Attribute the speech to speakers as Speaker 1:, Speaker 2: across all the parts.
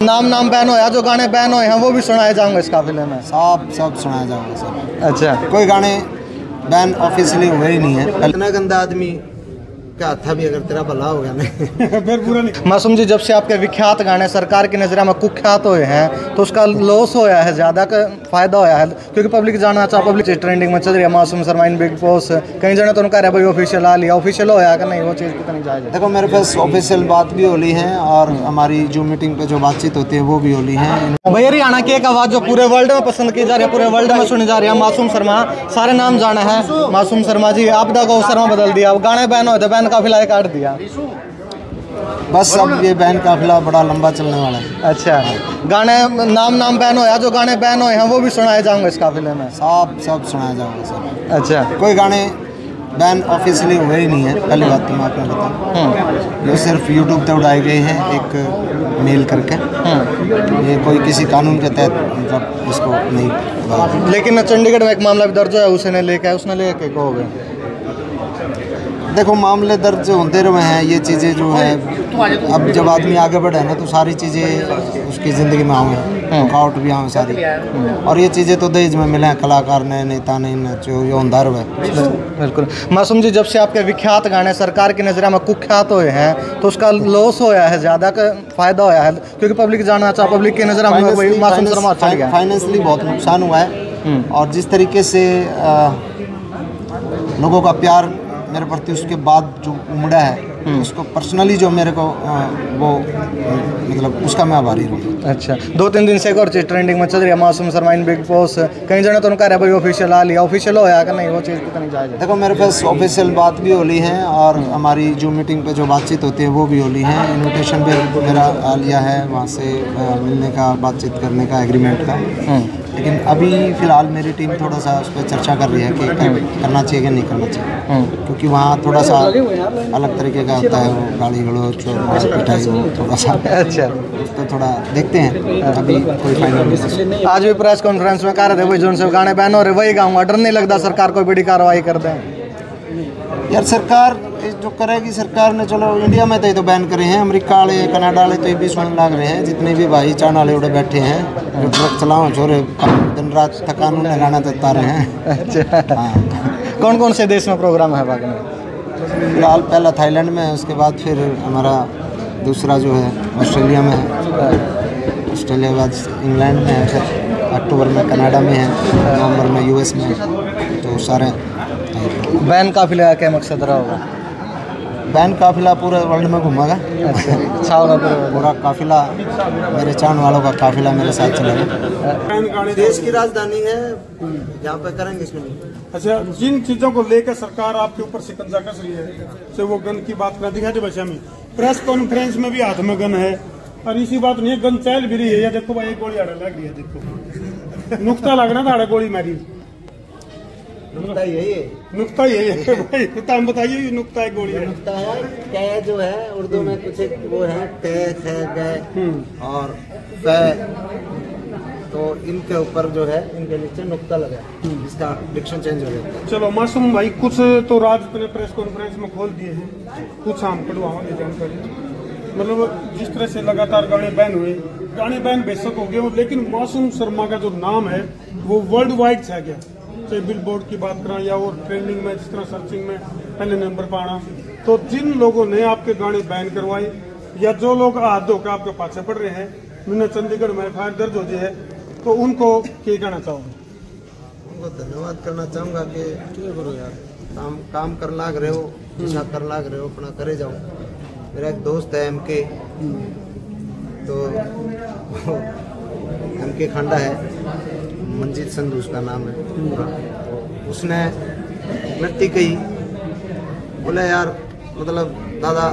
Speaker 1: नाम बैन होया, जो गाने बैन हुए हैं वो भी सुनाए जाएंगे इस काफिले में?
Speaker 2: सब सुनाया जाएगा सब।
Speaker 1: अच्छा,
Speaker 2: कोई गाने बैन ऑफिशियली हुए ही नहीं है। इतना गंदा आदमी क्या था भी, अगर तेरा भला हो गया नहीं फिर पूरा नहीं।
Speaker 1: मासूम जी, जब से आपके विख्यात गाने सरकार की नज़र में कुख्यात हुए हैं तो उसका लॉस होया है, ज़्यादा का फायदा होया है? क्योंकि पब्लिक जानना चाह, पब्लिक ट्रेंडिंग में चल रही है Masoom Sharma in big boss, कहीं जने तो उनका भाई ऑफिशियल आ लिया, ऑफिशियल होया कि नहीं, वो चीज़ कितनी जायज़ है?
Speaker 2: देखो, मेरे पास ऑफिशियल बात भी होली है और हमारी जो मीटिंग पे जो बातचीत होती है वो भी होली है।
Speaker 1: भैया हरियाणा की एक आवाज़ जो पूरे वर्ल्ड में पसंद की जा रही है, पूरे वर्ल्ड में सुनी जा रही है, मासूम शर्मा, सारे नाम जाना है मासूम शर्मा जी, आपदा को शर्मा बदल दिया, गाने बैन हुए थे, बैन काफिला काट दिया।
Speaker 2: बस अब ये बैन काफिला बड़ा लंबा चलने वाला है।
Speaker 1: अच्छा, गाने नाम बैन होया, जो गाने बैन हुए हैं वो भी सुनाए जाएंगे इस काफिले में?
Speaker 2: सब सुनाया जाएगा सब।
Speaker 1: अच्छा,
Speaker 2: कोई गाने बैन ऑफिशियली हुए ही नहीं है, पहली बात तो मैं आपको बताऊँ। ये सिर्फ यूट्यूब पे उड़ाए गए हैं एक मेल करके। ये कोई किसी कानून के तहत मतलब इसको नहीं।
Speaker 1: लेकिन चंडीगढ़ में एक मामला भी दर्ज है, उसने लेके हो गए।
Speaker 2: देखो, मामले दर्ज होते रहे हैं, ये चीज़ें जो है अब जब आदमी आगे बढ़े ना तो सारी चीज़ें उसकी ज़िंदगी में आए, रुकावट भी आए सारी। और ये चीज़ें तो दहेज में मिले हैं, कलाकार ने, नेता ने, जो ये अंदर हुआ है।
Speaker 1: बिल्कुल मासूम जी, जब से आपके विख्यात गाने सरकार की नज़र में कुख्यात हुए हैं तो उसका लॉस होया है, ज़्यादा का फायदा होया है? क्योंकि पब्लिक जानना चाह, पब्लिक की नज़र में मासूम शर्मा
Speaker 2: फाइनेंशियली बहुत नुकसान हुआ है। और जिस तरीके से लोगों का प्यार मेरे प्रति उसके बाद जो उमड़ा है, उसको पर्सनली जो मेरे को वो मतलब उसका मैं आभारी हूँ।
Speaker 1: अच्छा, 2-3 दिन से एक और चीज़ ट्रेंडिंग में चल रही है Masoom Sharma in big boss, कहीं जने तो उनका भाई ऑफिशियल आ लिया, ऑफिशियल होया कि नहीं, वो चीज़ कितनी जायज़ है?
Speaker 2: देखो, मेरे पास ऑफिशियल बात भी होली है और हमारी जो मीटिंग पे जो बातचीत होती है वो भी होली है। इन्विटेशन भी मेरा आ लिया है वहाँ से मिलने का, बातचीत करने का, एग्रीमेंट का। लेकिन अभी फ़िलहाल मेरी टीम थोड़ा सा उस पर चर्चा कर रही है कि करना चाहिए कि नहीं करना चाहिए, क्योंकि वहाँ थोड़ा सा अलग तरीके का होता है, वो गाली गलौज पिटाई वो थोड़ा सा। अच्छा, तो थोड़ा देखते हैं, अभी कोई फाइनल।
Speaker 1: आज भी प्रेस कॉन्फ्रेंस में कह रहे थे भाई जो उनसे गाने बैन हो रहे वही गाऊंगा, डर नहीं लगता सरकार कोई बड़ी कार्रवाई कर दें?
Speaker 2: यार, सरकार जो करेगी, सरकार ने चलो इंडिया में तो ये तो बैन करे हैं, अमेरिका वाले, कनाडा वाले तो ये भी सुनने लग रहे हैं, जितने भी भाई चाण वाले उड़े बैठे हैं, जो ट्रक चलाओ छोरे दिन रात थकान में गाना तो उतारे हैं।
Speaker 1: अच्छा, हाँ। कौन कौन से देश में प्रोग्राम है बाकी में?
Speaker 2: फिलहाल पहला थाईलैंड में है, उसके बाद फिर हमारा दूसरा जो है ऑस्ट्रेलिया में है, ऑस्ट्रेलिया के बाद इंग्लैंड में है, फिर अक्टूबर में कनाडा में है, नवंबर में यूएस में है। तो सारे
Speaker 1: बैन काफिला क्या मकसद रहा होगा?
Speaker 2: बैन काफिला पूरे वर्ल्ड में घूमेगा।
Speaker 1: अच्छा होगा
Speaker 2: पूरा काफिला, मेरे चाहने वालों का काफिला मेरे साथ चलेगा। देश की राजधानी है, यहाँ पे करेंगे इसमें।
Speaker 3: अच्छा, जिन चीजों को लेकर सरकार आपके ऊपर शिकंजा कस रही है, से वो गन की बात कर दिखा भाषा में, प्रेस कॉन्फ्रेंस में भी हाथ में गन है, और इसी बात नहीं गन चल भी रही है। या देखो भाई, एक गोली आड़े लग रही है, देखो नुकता लगना था, आड़े गोली मारी, नुकता यही है भाई, तो हम बताइए, ये नुकता है, गोली है,
Speaker 2: नुकता है। कै जो है उर्दू में कुछ एक वो है, कै और तो इनके ऊपर जो है, इनके नीचे नुकता लगा, इसका डिक्शन चेंज हो जाता है।
Speaker 3: चलो मासूम भाई, कुछ तो राज ने प्रेस कॉन्फ्रेंस में खोल दिए हैं, कुछ हम कटवाओगे जानकारी। मतलब जिस तरह से लगातार गाने बैन हुए, गाने बैन बेशक हो गए, लेकिन मासूम शर्मा का जो नाम है वो वर्ल्ड वाइड छा गया, चाहे बिलबोर्ड की बात करें या और ट्रेंडिंग में, जिस तरह सर्चिंग में पहले नंबर पर आना। तो जिन लोगों ने आपके गाने बैन करवाए या जो लोग हाथ धोकर आपके पाछे पड़ रहे हैं, मैंने चंडीगढ़ में FIR दर्ज हो गई है, तो उनको क्या कहना चाहोगे?
Speaker 2: उनको धन्यवाद करना चाहूँगा कि करो यार, काम कर लाग रहे हो, अच्छा कर लाग रहे हो, अपना करे जाओ। मेरा एक दोस्त है MK, तो MK खंडा है, मंजीत संधू उसका नाम है पूरा। उसने मिट्टी कही, बोला यार मतलब दादा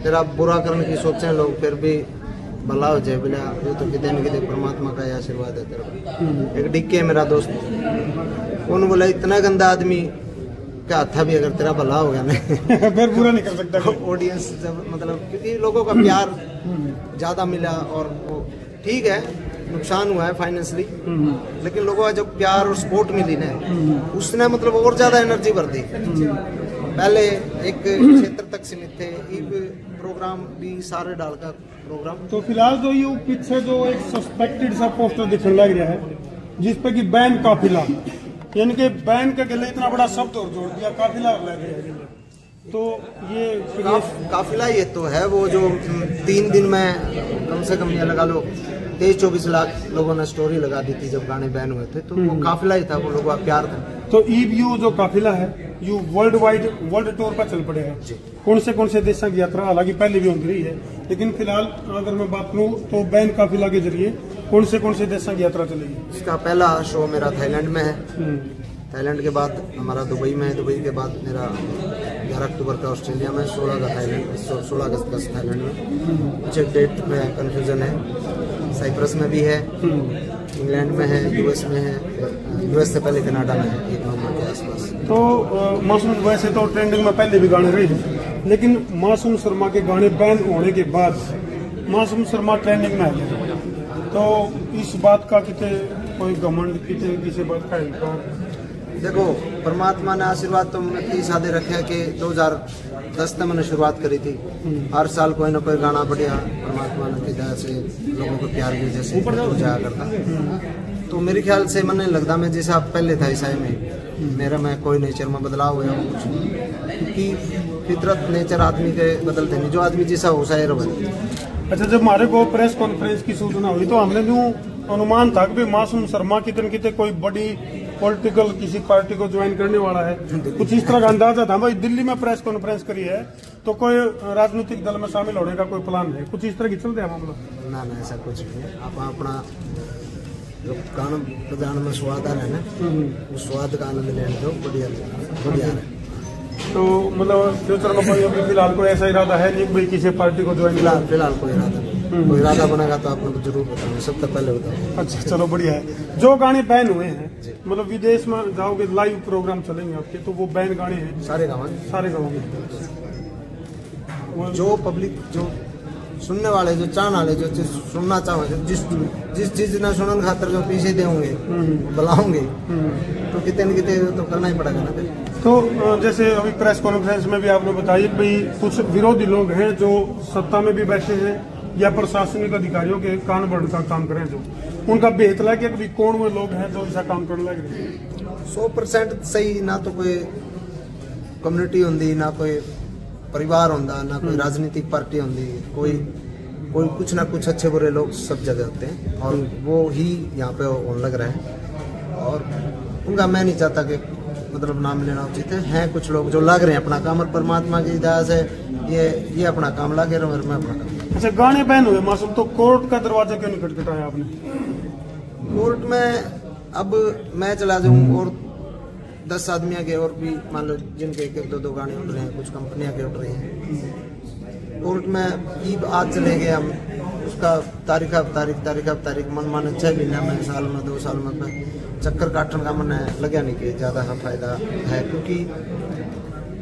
Speaker 2: तेरा बुरा करने की सोचें लोग, फिर भी भला हो जाए, बोला ये तो कितने न कितने परमात्मा का आशीर्वाद है तेरा। एक डिक्के मेरा दोस्त, उन्होंने बोला इतना गंदा आदमी क्या था भी, अगर तेरा भला हो गया नहीं
Speaker 3: फिर पूरा नहीं कर सकता।
Speaker 2: ऑडियंस जब मतलब, क्योंकि लोगों का प्यार ज़्यादा मिला, और वो ठीक है नुकसान हुआ है फाइनेंशियली, लेकिन लोगों का जब प्यार और सपोर्ट मिली ना, उसने मतलब और ज़्यादा एनर्जी भर दी। पहले एक क्षेत्र तक सीमित थे, अब प्रोग्राम भी सारे डाल का प्रोग्राम।
Speaker 3: तो फिलहाल जो ये पीछे जो एक सस्पेक्टेड सा पोस्टर दिखने लग रहा है जिसपे कि बैन काफिला, यानी कि बैन के गले इतना बड़ा शब्द और जोड़ दिया, काफिला लग रहा है। तो ये
Speaker 2: काफिला ये तो है वो जो 3 दिन में कम से कम ये लगा लो 23-24 लाख लोगों ने स्टोरी लगा दी थी जब गाने बैन हुए थे, तो वो काफिला ही था, वो लोगों का प्यार था।
Speaker 3: तो ईबीयू जो काफिला है यू वर्ल्ड टूर पर चल पड़े हैं। कौन से देशों की यात्रा हालांकि पहले भी होती रही है, लेकिन फिलहाल अगर मैं बात करूँ तो बैन काफिला के जरिए कौन से देशों की यात्रा चलेगी? इसका
Speaker 2: पहला शो मेरा थाईलैंड में है, थाईलैंड के बाद हमारा दुबई में है, दुबई के बाद मेरा 11 अक्टूबर का ऑस्ट्रेलिया में, 16 का थाईलैंड, 16 अगस्त का थाईलैंड में। कुछ एक डेट में कंफ्यूजन है, साइप्रस में भी है, इंग्लैंड में है, यूएस में है, यूएस से पहले कनाडा में है 1 नवंबर के आसपास।
Speaker 3: तो मासूम वैसे तो ट्रेंडिंग में पहले भी गाने रहे हैं, लेकिन मासूम शर्मा के गाने बैन होने के बाद मासूम शर्मा ट्रेंडिंग में आ गए। तो इस बात का कितने कोई घमंड किसी बात का इनकार?
Speaker 2: देखो, परमात्मा ने आशीर्वाद तो इतनी सादे रखे कि 2010 में मैंने शुरुआत करी थी। हर साल कोई ना कोई गाना बढ़िया परमात्मा ने की दया से लोगों को प्यार भी जैसे जाया करता। तो मेरे ख्याल से मैंने लगता मैं जैसा पहले था ईसाई में मेरा में कोई नेचर में बदलाव हुआ कुछ, क्योंकि फितरत नेचर आदमी के बदलते नहीं, जो आदमी जैसा हो शायर बदलते।
Speaker 3: अच्छा, जब हमारे को प्रेस कॉन्फ्रेंस की सूचना हुई तो हमने जो अनुमान था कि मासूम शर्मा कितने कोई बड़ी पॉलिटिकल किसी पार्टी को ज्वाइन करने वाला है, कुछ इस तरह का अंदाजा था। भाई दिल्ली में प्रेस कॉन्फ्रेंस करी है तो कोई राजनीतिक दल में शामिल होने का कोई प्लान है, कुछ इस तरह की चलते हैं मामला?
Speaker 2: ना ऐसा कुछ नहीं है। आप अपना जो गाना बजाने में स्वाद आ रहा है ना, उस स्वाद का आनंद लेने दो, बढ़िया है।
Speaker 3: तो मतलब फ्यूचर में कोई अभी फिलहाल कोई ऐसा इरादा है नहीं भाई किसी पार्टी को ज्वाइन?
Speaker 2: फिलहाल कोई इरादा नहीं, कोई इरादा बनेगा तो आपको जरूर बताऊंगा, सबसे पहले बताऊंगा।
Speaker 3: अच्छा, चलो बढ़िया है। जो गाने बैन हुए हैं, मतलब विदेश में जाओगे लाइव प्रोग्राम चलेंगे आपके, तो वो बैन गाने हैं
Speaker 2: सारे गाँव जो पब्लिक जो सुनने वाले जो चाहने वाले जो चीज सुनना चाहो, जिस चीज ने सुनने खातर जो पीछे देंगे बुलाओगे, तो कितने न कितने तो करना ही पड़ेगा ना।
Speaker 3: तो जैसे अभी प्रेस कॉन्फ्रेंस में भी आपने बताया भाई कुछ विरोधी लोग हैं जो सत्ता में भी बैठे हैं या प्रशासनिक अधिकारियों के कान भरने का काम करें, जो उनका बेहतला है कि अभी कौन वो लोग हैं जो ऐसा काम करने लग रहे हैं?
Speaker 2: 100% सही ना तो कोई कम्युनिटी होंगी, ना कोई परिवार होंदा, ना कोई राजनीतिक पार्टी होंगी, कोई कुछ ना कुछ अच्छे बुरे लोग सब जगह होते हैं, और वो ही यहाँ पे होने लग रहे हैं। और उनका मैं नहीं चाहता कि मतलब नाम लेना उचित है कुछ लोग जो लग रहे हैं अपना काम, और परमात्मा की दया से ये अपना काम लगे रहे और मैं अपना काम।
Speaker 3: अच्छा, गाने बैन हुए मासूम, तो कोर्ट का दरवाजा क्यों नहीं खटखटाया आपने?
Speaker 2: कोर्ट में अब मैं चला जाऊँ और 10 आदमियों के और भी मान लो जिनके 1-2 गाने उठ रहे हैं, कुछ कंपनियां के उठ रही हैं, कोर्ट में ईब आज चले गए हम, उसका तारीख मन माने 6 महीना में, साल में, 2 साल में चक्कर काटने का मन लगा नहीं कि ज्यादा फायदा है, क्योंकि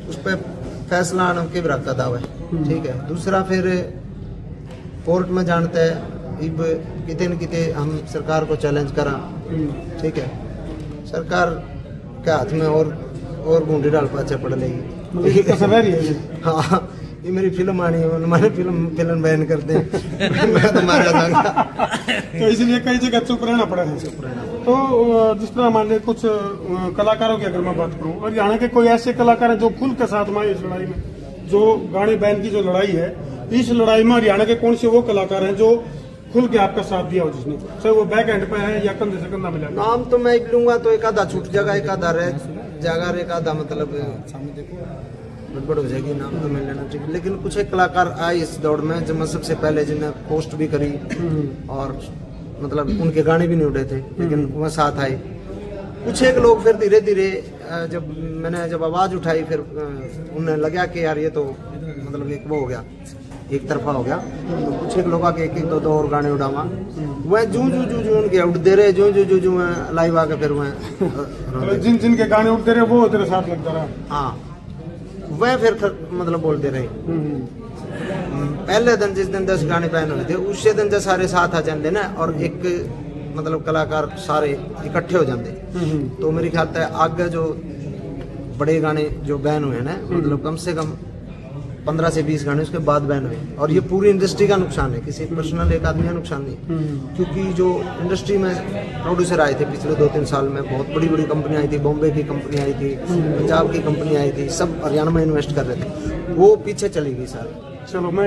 Speaker 2: उस पर फैसला आने के रखा दावा है। ठीक है, दूसरा फिर कोर्ट में जानते हैं इब कितने न कितने हम सरकार को चैलेंज करा। ठीक है, सरकार के हाथ में और बूंदी डाल पाचे पड़ लेगी। हाँ, ये मेरी फिल्म आनी है, हमारे फिल्म बैन कर दें मैं तो मारा जाऊंगा।
Speaker 3: तो इसलिए कई जगह चुप रहना पड़ा है। तो जिस तरह मान लीजिए कुछ कलाकारों की अगर मैं बात करूं, और यहाँ के कोई ऐसे कलाकार हैं जो खुल के साथ में इस लड़ाई में, जो गाने बैन की जो लड़ाई है, इस लड़ाई में हरियाणा के कौन से वो कलाकार हैं जो खुल के आपका साथ दिया हो, जिसने चाहे वो बैक एंड पे है या कंधे से कंधा मिला?
Speaker 2: नाम तो मैं लूंगा तो एक आधा छूट जाएगा, एक आधा रह जाएगा, एक आधा मतलब गड़बड़ हो जाएगी, नाम तो मिल लेना चाहिए। लेकिन कुछ एक कलाकार आए इस दौड़ में जब मैं सबसे पहले जिन्हें पोस्ट भी करी और मतलब उनके गाने भी नहीं उठे थे, लेकिन वह साथ आए। कुछ एक लोग फिर धीरे धीरे जब आवाज उठाई, फिर उन्हें लगा कि यार ये तो मतलब एक वो हो गया, एक तरफा हो गया। तो कुछ एक लोग आके 1-2 और गाने उठावा, वह जू उनके उठ दे रहे, जू लाइव आके फिर वह
Speaker 3: जिनके गाने उठ दे रहे वो तेरे साथ लगता रहा।
Speaker 2: हाँ, वह फिर मतलब बोलते रहे। पहले दिन जिस दिन 10 गाने बैन हुए थे, उसी दिन जब सारे साथ आ जाते ना, और एक मतलब कलाकार सारे इकट्ठे हो जाते, तो मेरे ख्याल से आगे जो बड़े गाने जो बैन हुए ना, मतलब कम से कम 15 से 20 गाने उसके बाद बैन हुए, और ये पूरी इंडस्ट्री का नुकसान है, किसी पर्सनल एक आदमी का नुकसान नहीं। क्योंकि जो इंडस्ट्री में प्रोड्यूसर आए थे पिछले 2-3 साल में, बहुत बड़ी बड़ी कंपनी आई थी, बॉम्बे की कंपनी आई थी, पंजाब की कंपनी आई थी, सब हरियाणा में इन्वेस्ट कर रहे थे, वो पीछे चली गई सारी।
Speaker 3: चलो मैं